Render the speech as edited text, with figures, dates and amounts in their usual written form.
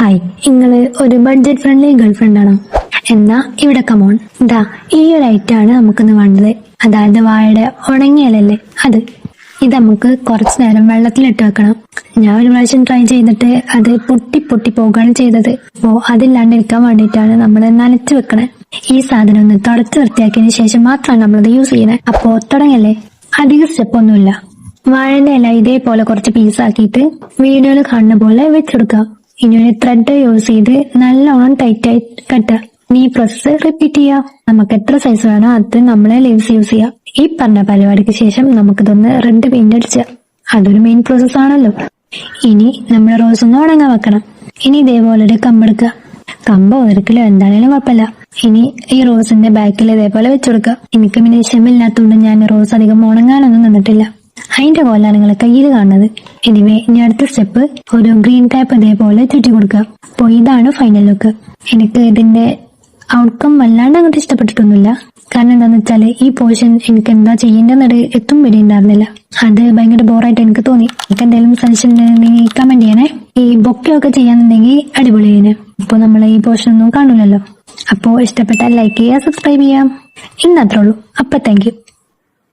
Hi, നിങ്ങള് ഒരു budget friendly girlfriend ആണോ? എന്നാ ഇവിടെ കമോൺ, ഇതാ ഈ ഒരു ഐറ്റാണ് നമുക്കിന്ന് വേണ്ടത്. അതായത് വാഴയുടെ ഉണങ്ങിയലല്ലേ അത്. ഇത് നമുക്ക് കുറച്ചു നേരം വെള്ളത്തിലിട്ട് വെക്കണം. ഞാൻ ഒരു പ്രാവശ്യം ട്രൈ ചെയ്തിട്ട് അത് പൊട്ടി പൊട്ടി പോകുകയാണ് ചെയ്തത്. അപ്പോ അതില്ലാണ്ടിരിക്കാൻ വേണ്ടിയിട്ടാണ് നമ്മൾ നനച്ചു വെക്കണേ. ഈ സാധനം ഒന്ന് തുടച്ച് വൃത്തിയാക്കിയതിനു ശേഷം മാത്രമാണ് നമ്മളത് യൂസ് ചെയ്യണേ. അപ്പോ തുടങ്ങല്ലേ. അധിക സ്റ്റെപ്പ് ഒന്നുമില്ല. വാഴന്റെ ഇല ഇതേപോലെ കുറച്ച് പീസാക്കിയിട്ട് വീഡിയോയിൽ കാണുന്ന പോലെ വെച്ചെടുക്കുക. ഇനി ഒരു ത്രെഡ് യൂസ് ചെയ്ത് നല്ലോണം ടൈറ്റ് ആയി കെട്ടുക. ഈ പ്രോസസ് റിപ്പീറ്റ് ചെയ്യാം. നമുക്ക് എത്ര സൈസ് വേണോ അത് നമ്മളെ ലീവ്സ് യൂസ് ചെയ്യാം. ഈ പറഞ്ഞ പരിപാടിക്ക് ശേഷം നമുക്കിതൊന്ന് റെഡ് പെയിന്റ് അടിച്ച അതൊരു മെയിൻ പ്രോസസ് ആണല്ലോ. ഇനി നമ്മൾ റോസ് ഒന്ന് ഉണങ്ങാൻ വെക്കണം. ഇനി ഇതേപോലെ ഒരു കമ്പെടുക്കുക. കമ്പോ 1 കിലോ എന്താണേലും കുഴപ്പമില്ല. ഇനി ഈ റോസിന്റെ ബാക്കിൽ ഇതേപോലെ വെച്ചുകൊടുക്കുക. എനിക്ക് പിന്നെ ക്ഷമയില്ലാത്തതുകൊണ്ട് ഞാൻ റോസ് അധികം ഉണങ്ങാനൊന്നും നിന്നിട്ടില്ല. അതിന്റെ കോലാണ് നിങ്ങളെ കയ്യിൽ കാണുന്നത്. എനിവേ, ഇനി അടുത്ത സ്റ്റെപ്പ് ഒരു ഗ്രീൻ ടാപ്പ് ഇതേപോലെ ചുറ്റി കൊടുക്കുക. അപ്പോൾ ഇതാണ് ഫൈനൽ ലുക്ക്. എനിക്ക് ഇതിന്റെ ഔട്ട്കം വല്ലാണ്ട് അങ്ങോട്ട് ഇഷ്ടപ്പെട്ടിട്ടൊന്നുമില്ല. കാരണം എന്താന്ന് വെച്ചാല് ഈ പോർഷൻ എനിക്ക് എന്താ ചെയ്യേണ്ടെന്നത് എത്തും വരെയുണ്ടായിരുന്നില്ല. അത് ഭയങ്കര ബോറായിട്ട് എനിക്ക് തോന്നി. എനിക്ക് എന്തെങ്കിലും സജഷൻ ഉണ്ടെങ്കിൽ കമന്റ് ചെയ്യണേ. ഈ ബൊക്കെയൊക്കെ ചെയ്യാന്നുണ്ടെങ്കിൽ അടിപൊളിയാണ്. ഇപ്പൊ നമ്മൾ ഈ പോർഷൻ ഒന്നും കാണൂലല്ലോ. അപ്പോ ഇഷ്ടപ്പെട്ടാൽ ലൈക്ക് ചെയ്യുക, സബ്സ്ക്രൈബ് ചെയ്യാം. ഇന്നത്രേ ഉള്ളൂ. അപ്പൊ താങ്ക് യു.